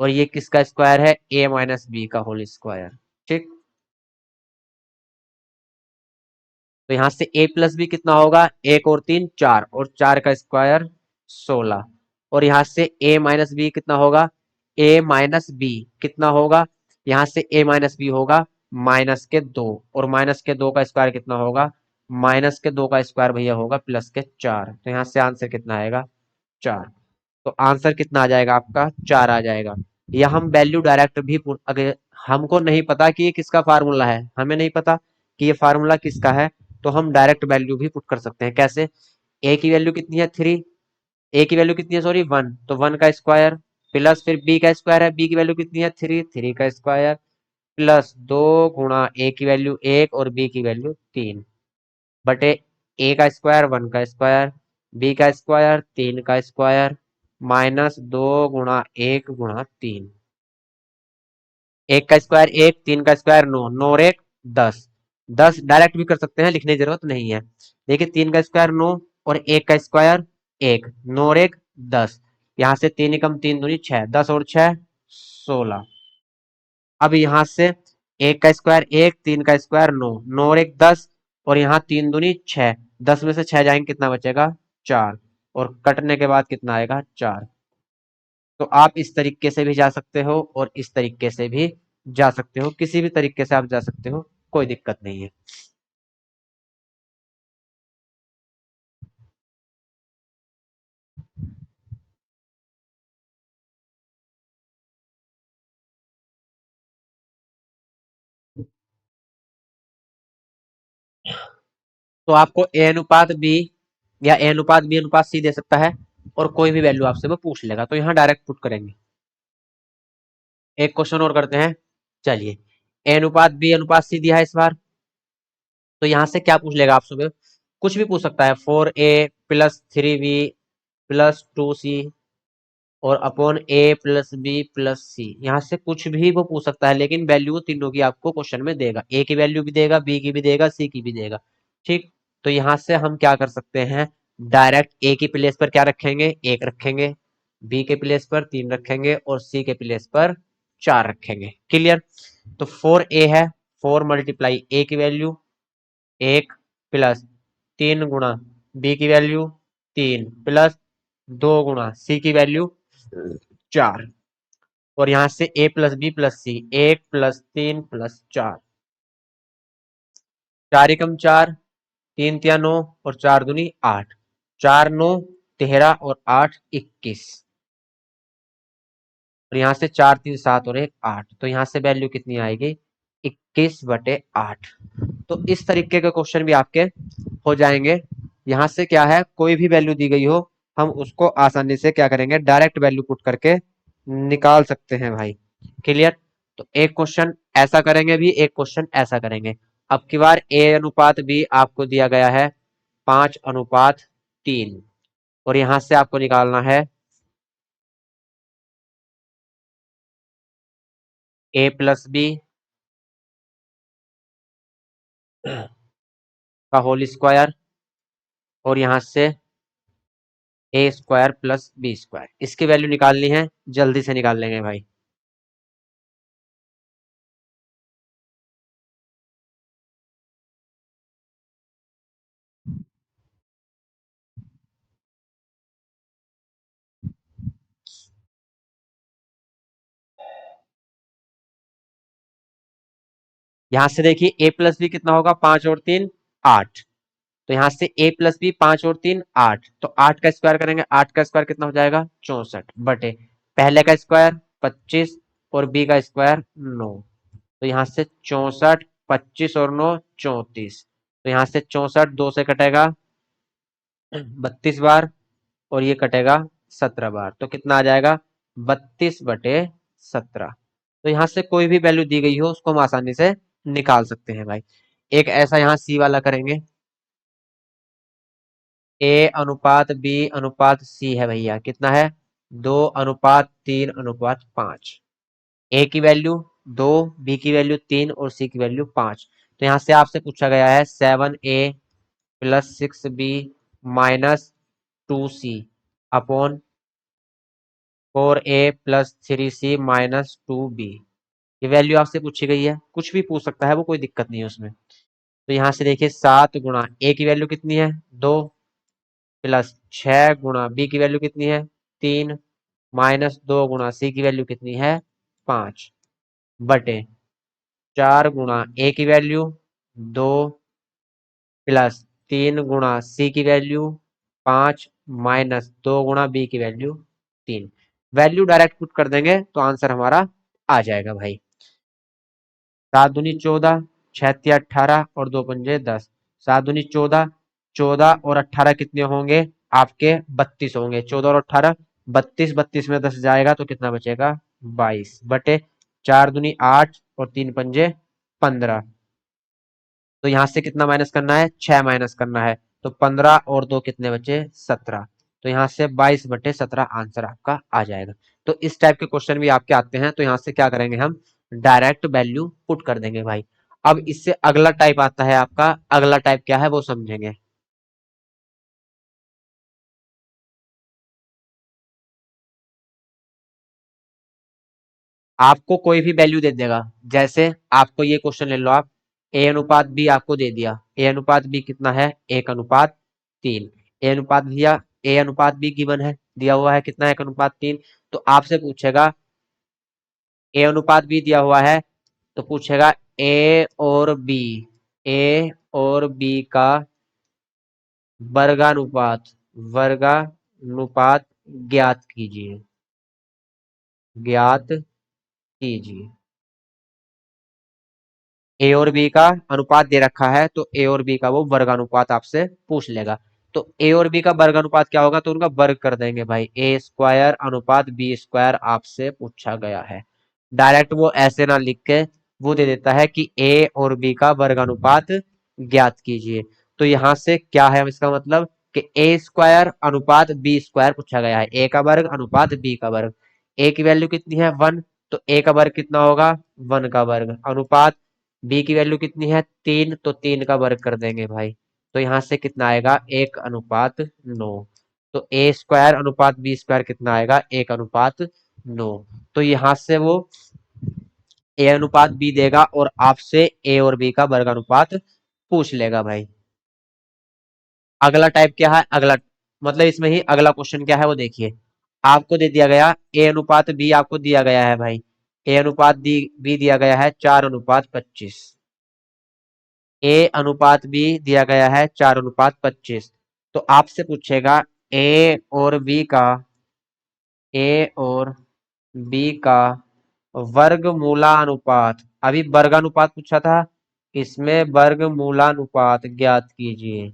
और ये किसका स्क्वायर है? A माइनस बी का होल स्क्वायर। ठीक। तो यहाँ से a प्लस बी कितना होगा? 1 और 3 4 और 4 का स्क्वायर 16। और यहाँ से a माइनस बी कितना होगा? a माइनस बी कितना होगा? यहाँ से a माइनस बी होगा -2, और -2 का स्क्वायर कितना होगा? -2 का स्क्वायर भैया होगा +4। तो यहाँ से आंसर कितना आएगा? 4। तो आंसर कितना आ जाएगा आपका? 4 आ जाएगा। या हम वैल्यू डायरेक्ट भी अगर हमको नहीं पता कि ये किसका फार्मूला है, हमें नहीं पता कि ये फार्मूला किसका है, तो हम डायरेक्ट वैल्यू भी पुट कर सकते हैं। कैसे? ए की वैल्यू कितनी है? 3। ए की वैल्यू कितनी है, सॉरी 1, तो 1 का स्क्वायर प्लस फिर बी का स्क्वायर है, बी की वैल्यू कितनी है 3, 3 का स्क्वायर प्लस 2 गुणा ए की वैल्यू 1 और बी की वैल्यू 3 बटे ए का स्क्वायर 1 का स्क्वायर, बी का स्क्वायर 3 का स्क्वायर माइनस 2 गुणा 1 गुणा 3। एक का स्क्वायर 1, 3 का स्क्वायर 9, 9 और 1 10, 10 डायरेक्ट भी कर सकते हैं, लिखने की जरूरत नहीं है। देखिए 3 का स्क्वायर 9 और 1 का स्क्वायर 1, 9 और 1 10, यहाँ से 3 एकम 3 दूनी 6, 10 और 6 16। अब यहाँ से 1 का स्क्वायर 1, 3 का स्क्वायर 9, 9 और 1 10 और यहाँ 3 दूनी 6, 10 में से 6 जाएंगे कितना बचेगा 4, और कटने के बाद कितना आएगा 4। तो आप इस तरीके से भी जा सकते हो और इस तरीके से भी जा सकते हो, किसी भी तरीके से आप जा सकते हो, कोई दिक्कत नहीं है। तो आपको ए अनुपात बी या ए अनुपात बी अनुपात सी दे सकता है और कोई भी वैल्यू आपसे वो पूछ लेगा, तो यहाँ डायरेक्ट पुट करेंगे। एक क्वेश्चन और करते हैं, चलिए। ए अनुपात बी अनुपात सी दिया है इस बार, तो यहाँ से क्या पूछ लेगा आपसे, कुछ भी पूछ सकता है, 4a plus 3b plus 2c और अपॉन ए प्लस बी प्लस सी, यहाँ से कुछ भी वो पूछ सकता है, लेकिन वैल्यू तीनों की आपको क्वेश्चन में देगा, ए की वैल्यू भी देगा, बी की भी देगा, सी की भी देगा। ठीक, तो यहाँ से हम क्या कर सकते हैं, डायरेक्ट ए की प्लेस पर क्या रखेंगे 1 रखेंगे, बी के प्लेस पर 3 रखेंगे और सी के प्लेस पर 4 रखेंगे। क्लियर। तो 4a है, 4 मल्टीप्लाई ए की वैल्यू 1 प्लस 3 गुणा बी की वैल्यू 3 प्लस 2 गुणा सी की वैल्यू 4, और यहाँ से ए प्लस बी प्लस सी 1 प्लस 3 प्लस 4, 4 एकम 4, 3 तिया 9 और 4 दूनी 8, 4 9 13 और 8 21, और यहाँ से 4 3 7 और 1 8, तो यहाँ से वैल्यू कितनी आएगी 21/8। तो इस तरीके के क्वेश्चन भी आपके हो जाएंगे। यहाँ से क्या है, कोई भी वैल्यू दी गई हो हम उसको आसानी से क्या करेंगे, डायरेक्ट वैल्यू पुट करके निकाल सकते हैं भाई। क्लियर। तो एक क्वेश्चन ऐसा करेंगे भी, एक क्वेश्चन ऐसा करेंगे। अब की बार ए अनुपात बी आपको दिया गया है 5:3, और यहां से आपको निकालना है ए प्लस बी का होल स्क्वायर और यहां से ए स्क्वायर प्लस बी स्क्वायर, इसकी वैल्यू निकालनी है, जल्दी से निकाल लेंगे भाई। यहां से देखिए ए प्लस बी कितना होगा, 5 और 3 8, तो यहाँ से a प्लस बी 5 और 3 8, तो 8 का स्क्वायर करेंगे, 8 का स्क्वायर कितना हो जाएगा 64 बटे पहले का स्क्वायर 25 और b का स्क्वायर 9, तो यहाँ से 64, 25 और 9 34, तो यहाँ से 64 2 से कटेगा 32 बार और ये कटेगा 17 बार, तो कितना आ जाएगा 32/17। तो यहाँ से कोई भी वैल्यू दी गई हो उसको हम आसानी से निकाल सकते हैं भाई। एक ऐसा यहाँ सी वाला करेंगे, ए अनुपात बी अनुपात सी है भैया, कितना है 2:3:5, ए की वैल्यू 2, बी की वैल्यू 3 और सी की वैल्यू 5, तो यहाँ से आपसे पूछा गया है 7a plus 6b minus 2c upon 4a plus 3c minus 2b, ये वैल्यू आपसे पूछी गई है, कुछ भी पूछ सकता है वो, कोई दिक्कत नहीं है उसमें। तो यहाँ से देखिए 7 गुणा ए की वैल्यू कितनी है 2 प्लस 6 गुणा बी की वैल्यू कितनी है 3 माइनस 2 गुणा सी की वैल्यू कितनी है 5 बटे 4 गुणा ए की वैल्यू 2 प्लस 3 गुणा सी की वैल्यू 5 माइनस 2 गुणा बी की वैल्यू 3, वैल्यू डायरेक्ट पुट कर देंगे तो आंसर हमारा आ जाएगा भाई। 7 दूनी 14, 6 तिया 18 और 2 पंजे 10, 7 दूनी 14, 14 और 18 कितने होंगे आपके 32 होंगे, 14 और 18, 32, 32 में 10 जाएगा तो कितना बचेगा, 22 बटे 4 दूनी 8 और 3 पंजे 15। तो यहां से कितना माइनस करना है, 6 माइनस करना है। तो 15 और 2 कितने बचे, 17। तो यहाँ से 22 बटे 17 आंसर आपका आ जाएगा। तो इस टाइप के क्वेश्चन भी आपके आते हैं, तो यहाँ से क्या करेंगे हम, डायरेक्ट वैल्यू पुट कर देंगे भाई। अब इससे अगला टाइप आता है आपका, अगला टाइप क्या है वो समझेंगे। आपको कोई भी वैल्यू दे देगा, जैसे आपको ये क्वेश्चन ले लो आप, ए अनुपात बी आपको दे दिया, ए अनुपात बी कितना है, 1:3। ए अनुपात दिया, ए अनुपात बी गिवन है, दिया हुआ है कितना है, 1:3। तो आपसे पूछेगा, ए अनुपात बी दिया हुआ है, तो पूछेगा ए और बी, ए और बी का वर्गानुपात, वर्गानुपात ज्ञात कीजिए, ज्ञात कीजिए। ए और बी का अनुपात दे रखा है, तो ए और बी का वो वर्गानुपात आपसे पूछ लेगा। तो ए और बी का वर्गानुपात क्या होगा, तो उनका वर्ग कर देंगे भाई, ए स्क्वायर अनुपात बी स्क्वायर आपसे पूछा गया है। डायरेक्ट वो ऐसे ना लिख के वो दे देता है कि ए और बी का वर्गानुपात ज्ञात कीजिए। तो यहां से क्या है इसका मतलब, कि ए स्क्वायर अनुपात बी स्क्वायर पूछा गया है, ए का वर्ग अनुपात बी का वर्ग। ए की वैल्यू कितनी है, 1, तो ए का वर्ग कितना होगा, 1 का वर्ग, अनुपात बी की वैल्यू कितनी है, 3, तो 3 का वर्ग कर देंगे भाई। तो यहां से कितना आएगा, 1:9। तो ए स्क्वायर अनुपात बी स्क्वायर कितना आएगा, 1:9। तो यहां से वो ए अनुपात बी देगा और आपसे ए और बी का वर्ग अनुपात पूछ लेगा भाई। अगला टाइप क्या है, अगला मतलब इसमें ही अगला क्वेश्चन क्या है वो देखिए। आपको दे दिया गया ए अनुपात बी, आपको दिया गया है भाई, ए अनुपात बी दिया गया है 4:25, ए अनुपात बी दिया गया है 4:25। तो आपसे पूछेगा ए और बी का, ए और बी का वर्गमूलानुपात, अभी वर्गानुपात पूछा था, इसमें वर्गमूलानुपात ज्ञात कीजिए।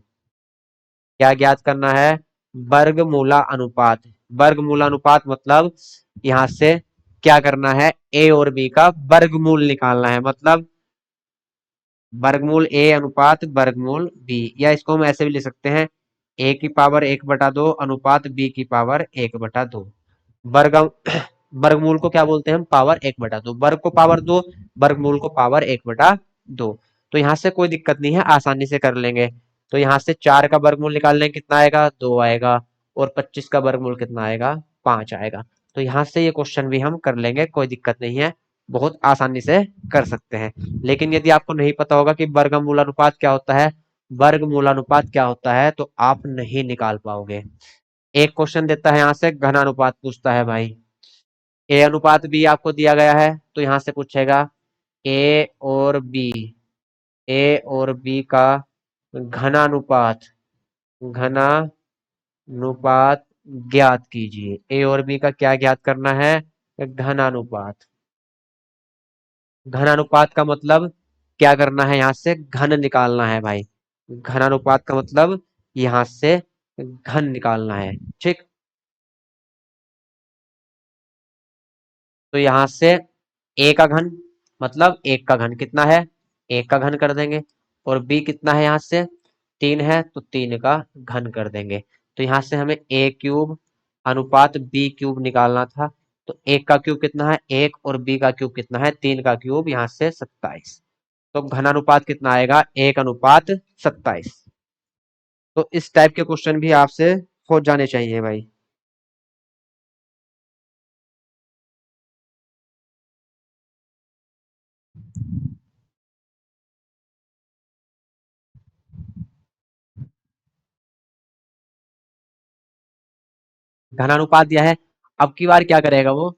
क्या ज्ञात करना है, वर्गमूला अनुपात। वर्गमूलानुपात मतलब यहां से क्या करना है, ए और बी का वर्गमूल निकालना है, मतलब वर्गमूल ए अनुपात वर्गमूल बी, या इसको हम ऐसे भी लिख सकते हैं, ए की पावर 1/2 अनुपात बी की पावर 1/2। वर्ग वर्गमूल को क्या बोलते हैं हम, पावर 1/2, वर्ग को पावर 2, वर्गमूल को पावर 1/2। तो यहाँ से कोई दिक्कत नहीं है, आसानी से कर लेंगे। तो यहाँ से 4 का वर्गमूल निकाल लेंगे, कितना आएगा, 2 आएगा। और 25 का वर्गमूल कितना आएगा, 5 आएगा। तो यहाँ से ये क्वेश्चन भी हम कर लेंगे, कोई दिक्कत नहीं है, बहुत आसानी से कर सकते हैं। लेकिन यदि आपको नहीं पता होगा कि वर्गमूलानुपात क्या होता है, वर्गमूलानुपात क्या होता है, तो आप नहीं निकाल पाओगे। एक क्वेश्चन देता है यहाँ से घनानुपात पूछता है भाई, ए अनुपात बी आपको दिया गया है, तो यहां से पूछेगा ए और बी, ए और बी का घनानुपात, घनानुपात ज्ञात कीजिए। ए और बी का क्या ज्ञात करना है, घनानुपात। घनानुपात का मतलब क्या करना है, यहां से घन निकालना है भाई। घनानुपात का मतलब यहां से घन निकालना है, ठीक। तो यहां से ए का घन मतलब एक का घन कितना है, एक का घन कर देंगे। और बी कितना है, यहां से 3 है, तो 3 का घन कर देंगे। तो यहां से हमें ए क्यूब अनुपात बी क्यूब निकालना था। तो एक का क्यूब कितना है, एक, और बी का क्यूब कितना है, 3 का क्यूब, यहां से 27। तो घनानुपात कितना आएगा, 1:27। तो इस टाइप के क्वेश्चन भी आपसे हो जाने चाहिए भाई। घनानुपात दिया है, अब की बार क्या करेगा वो,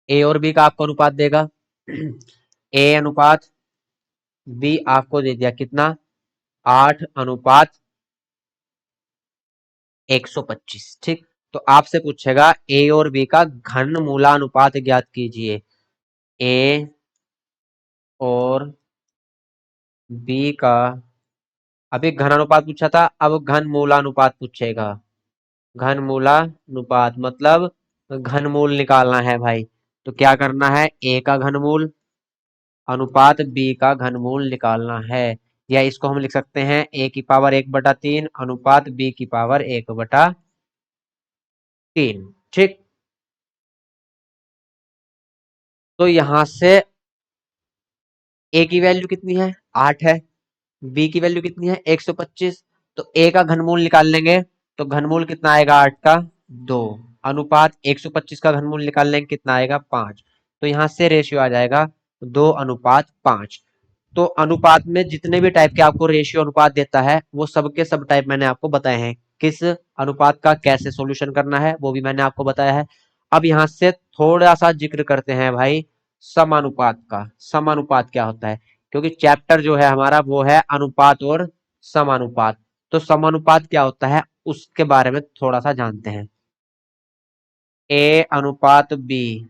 ए और बी का आपको अनुपात देगा। ए अनुपात बी आपको दे दिया कितना, 8:125, ठीक। तो आपसे पूछेगा ए और बी का घन मूलानुपात ज्ञात कीजिए। ए और बी का, अभी घनानुपात पूछा था, अब घन मूलानुपात पूछेगा। घनमूलानुपात मतलब घनमूल निकालना है भाई। तो क्या करना है, ए का घनमूल अनुपात बी का घनमूल निकालना है। या इसको हम लिख सकते हैं ए की पावर 1/3 अनुपात बी की पावर 1/3। ठीक। तो यहां से ए की वैल्यू कितनी है, 8 है। बी की वैल्यू कितनी है, 125। तो ए का घनमूल निकाल लेंगे। तो घनमूल कितना आएगा, 8 का 2 अनुपात 125 का घनमूल निकाल लेंगे, कितना आएगा, 5। तो यहां से रेशियो आ जाएगा 2:5। तो अनुपात में जितने भी टाइप के आपको रेशियो अनुपात देता है वो सबके सब टाइप मैंने आपको बताए हैं। किस अनुपात का कैसे सॉल्यूशन करना है वो भी मैंने आपको बताया है। अब यहां से थोड़ा सा जिक्र करते हैं भाई समानुपात का। समानुपात क्या होता है, क्योंकि चैप्टर जो है हमारा वो है अनुपात और समानुपात। तो समानुपात क्या होता है उसके बारे में थोड़ा सा जानते हैं। ए अनुपात बी,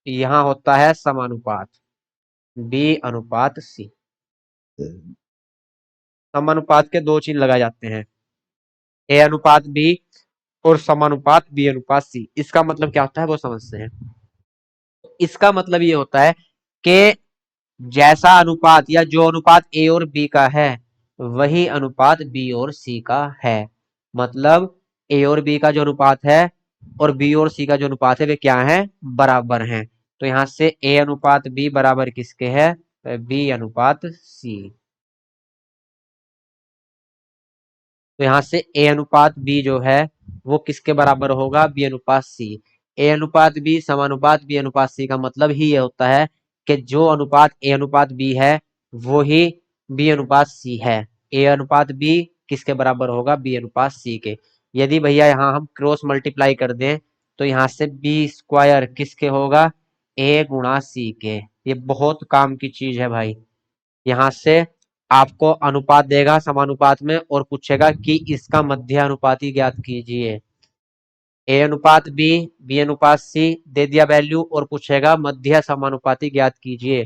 यहां होता है समानुपात। बी अनुपात सी, समानुपात के दो चिन्ह लगाए जाते हैं, ए अनुपात बी और समानुपात बी अनुपात सी। इसका मतलब क्या होता है वो समझते हैं। इसका मतलब ये होता है कि जैसा अनुपात या जो अनुपात ए और बी का है वही अनुपात बी और सी का है। मतलब ए और बी का जो अनुपात है और बी और सी का जो अनुपात है वे क्या है, बराबर हैं। तो यहां से ए अनुपात बी बराबर किसके है, बी अनुपात सी। तो यहां से ए अनुपात बी जो है वो किसके बराबर होगा, बी अनुपात सी। ए अनुपात बी समानुपात बी अनुपात सी का मतलब ही ये होता है कि जो अनुपात ए अनुपात बी है वो ही बी अनुपात सी है। ए अनुपात बी किसके बराबर होगा, बी अनुपात सी के। यदि भैया यहाँ हम क्रॉस मल्टीप्लाई कर दें तो यहाँ से बी स्क्वायर किसके होगा, ए गुणा सी के। ये बहुत काम की चीज है भाई। यहाँ से आपको अनुपात देगा समानुपात में और पूछेगा कि इसका मध्य अनुपाती ज्ञात कीजिए। ए अनुपात बी, बी अनुपात सी दे दिया वैल्यू और पूछेगा मध्य समानुपाती ज्ञात कीजिए।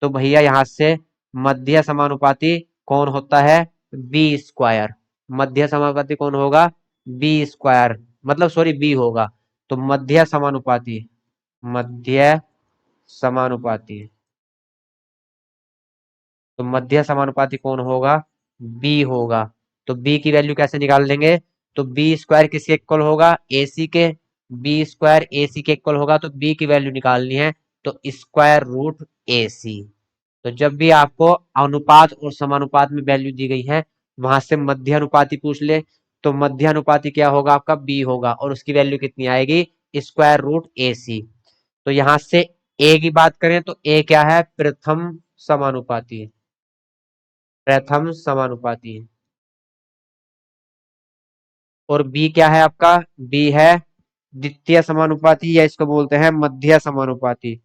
तो भैया यहाँ से मध्य समानुपाती कौन होता है, बी स्क्वायर। मध्य समानुपाती कौन होगा, बी स्क्वायर, मतलब सॉरी बी होगा। तो मध्य समानुपाती, मध्य समानुपाती, तो मध्य समानुपाती कौन होगा, बी होगा। तो बी की वैल्यू कैसे निकाल देंगे, तो बी स्क्वायर किसके इक्वल होगा, ए सी के। बी स्क्वायर ए सी के इक्वल होगा तो बी की वैल्यू निकालनी है, तो स्क्वायर रूट ए सी। तो जब भी आपको अनुपात और समानुपात में वैल्यू दी गई है वहां से मध्य अनुपाती पूछ ले तो मध्य अनुपाती क्या होगा, आपका बी होगा और उसकी वैल्यू कितनी आएगी, स्क्वायर रूट ए सी। तो यहां से ए की बात करें तो ए क्या है, प्रथम समानुपाती, प्रथम समानुपाती। और बी क्या है आपका, बी है द्वितीय समानुपाती या इसको बोलते हैं मध्य समानुपाती।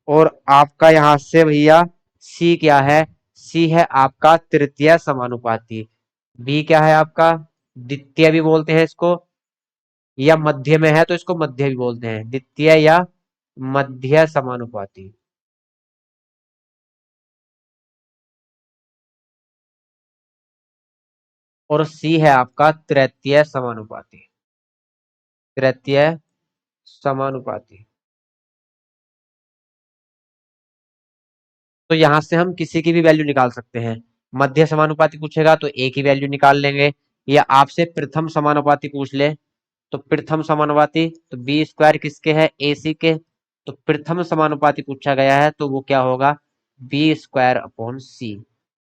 और आपका यहां से भैया सी क्या है, सी है आपका तृतीय समानुपाती। बी क्या है आपका, द्वितीय भी बोलते हैं इसको, या मध्य में है तो इसको मध्य भी बोलते हैं, द्वितीय या मध्य समानुपाती। और सी है आपका तृतीय समानुपाती, तृतीय समानुपाती। तो यहां से हम किसी की भी वैल्यू निकाल सकते हैं। मध्य समानुपाती पूछेगा तो ए की वैल्यू निकाल लेंगे, या आपसे प्रथम समानुपाती पूछ ले तो प्रथम समानुपाती, तो बी स्क्वायर किसके है, ए सी के। तो प्रथम समानुपाती पूछा गया है तो वो क्या होगा, बी स्क्वायर अपॉन सी।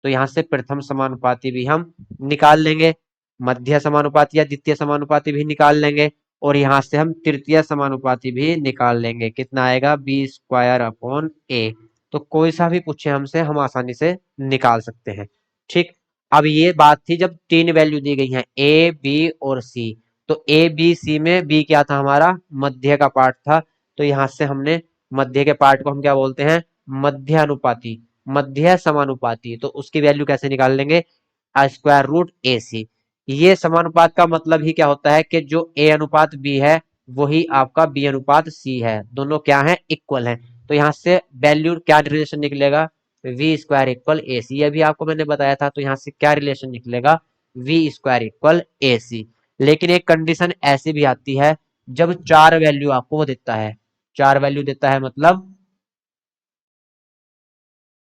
तो यहाँ से प्रथम समानुपाती भी हम निकाल लेंगे, मध्य समानुपाती या द्वितीय समानुपाती भी निकाल लेंगे, और यहाँ से हम तृतीय समानुपाती भी निकाल लेंगे। कितना आएगा, बी स्क्वायर अपॉन ए। तो कोई सा भी पूछे हमसे हम आसानी से निकाल सकते हैं। ठीक। अब ये बात थी जब तीन वैल्यू दी गई हैं ए बी और सी। तो ए बी सी में बी क्या था, हमारा मध्य का पार्ट था। तो यहां से हमने मध्य के पार्ट को हम क्या बोलते हैं, मध्य अनुपाती, मध्य समानुपाती। तो उसकी वैल्यू कैसे निकाल लेंगे, स्क्वायर रूट ए सी। ये समानुपात का मतलब ही क्या होता है कि जो ए अनुपात बी है वही आपका बी अनुपात सी है, दोनों क्या है, इक्वल है। तो यहाँ से वैल्यू क्या रिलेशन निकलेगा, वी स्क्वायर इक्वल ए सी। ये भी आपको मैंने बताया था। तो यहाँ से क्या रिलेशन निकलेगा, वी स्क्वायर इक्वल ए सी। लेकिन एक कंडीशन ऐसी भी आती है जब चार वैल्यू आपको वो देता है, चार वैल्यू देता है मतलब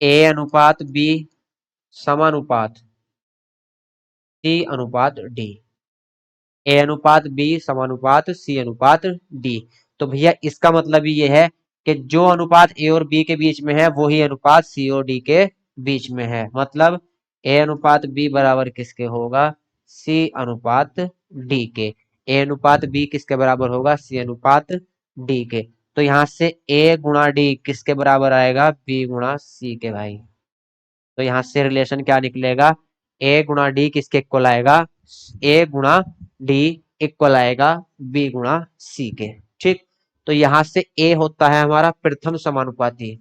ए अनुपात बी समानुपात सी अनुपात डी, ए अनुपात बी समानुपात सी अनुपात डी। तो भैया इसका मतलब ये है कि जो अनुपात ए और बी के बीच में है वही अनुपात सी और डी के बीच में है। मतलब ए अनुपात बी बराबर किसके होगा, सी अनुपात डी के। ए अनुपात बी किसके बराबर होगा, सी अनुपात डी के। तो यहां से ए गुणा डी किसके बराबर आएगा, बी गुणा सी के भाई। तो यहां से रिलेशन क्या निकलेगा, ए गुणा डी किसके इक्वल आएगा, ए गुणा डी इक्वल आएगा बी गुणा सी के। ठीक, तो यहां से ए होता है हमारा प्रथम समानुपाती।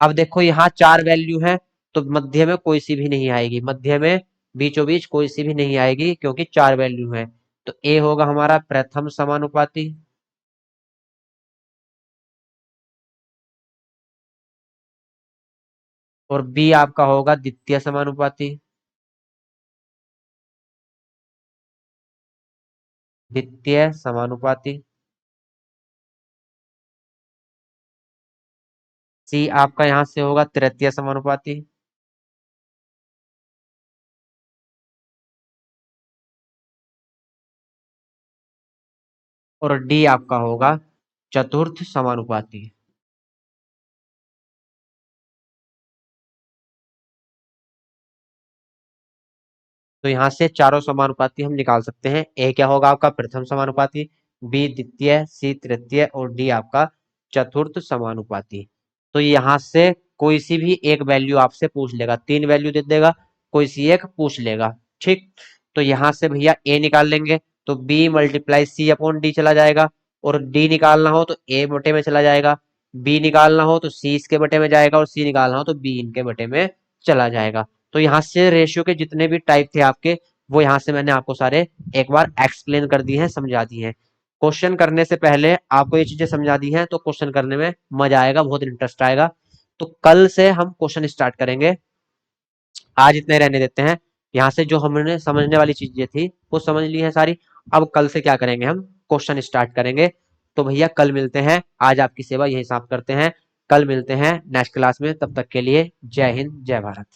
अब देखो यहाँ चार वैल्यू है, तो मध्य में कोई सी भी नहीं आएगी, मध्य में बीचों बीच कोई सी भी नहीं आएगी क्योंकि चार वैल्यू है। तो ए होगा हमारा प्रथम समानुपाती, और बी आपका होगा द्वितीय समानुपाती, द्वितीय समानुपाती। सी आपका यहां से होगा तृतीय समानुपाती, और डी आपका होगा चतुर्थ समानुपाती। तो यहाँ से चारों समानुपाती हम निकाल सकते हैं। ए क्या होगा आपका प्रथम समानुपाती, बी द्वितीय, सी तृतीय और डी आपका चतुर्थ समानुपाती। तो यहाँ से कोई सी भी एक वैल्यू आपसे पूछ लेगा, तीन वैल्यू दे देगा, कोई सी एक पूछ लेगा। ठीक, तो यहाँ से भैया ए निकाल लेंगे तो B multiply C upon D चला जाएगा, और डी निकालना हो तो ए बटे में चला जाएगा, बी निकालना हो तो सी इसके बटे में जाएगा, और सी निकालना हो तो बी इनके बटे में चला जाएगा। तो यहाँ से रेशियो के जितने भी टाइप थे आपके, वो यहाँ से मैंने आपको सारे एक बार एक्सप्लेन कर दिए हैं, समझा दिए हैं। क्वेश्चन करने से पहले आपको ये चीजें समझा दी हैं तो क्वेश्चन करने में मजा आएगा, बहुत इंटरेस्ट आएगा। तो कल से हम क्वेश्चन स्टार्ट करेंगे, आज इतने रहने देते हैं। यहाँ से जो हमने समझने वाली चीजें थी वो समझ ली है सारी। अब कल से क्या करेंगे, हम क्वेश्चन स्टार्ट करेंगे। तो भैया कल मिलते हैं, आज आपकी सेवा यही समाप्त करते हैं। कल मिलते हैं नेक्स्ट क्लास में, तब तक के लिए जय हिंद जय भारत।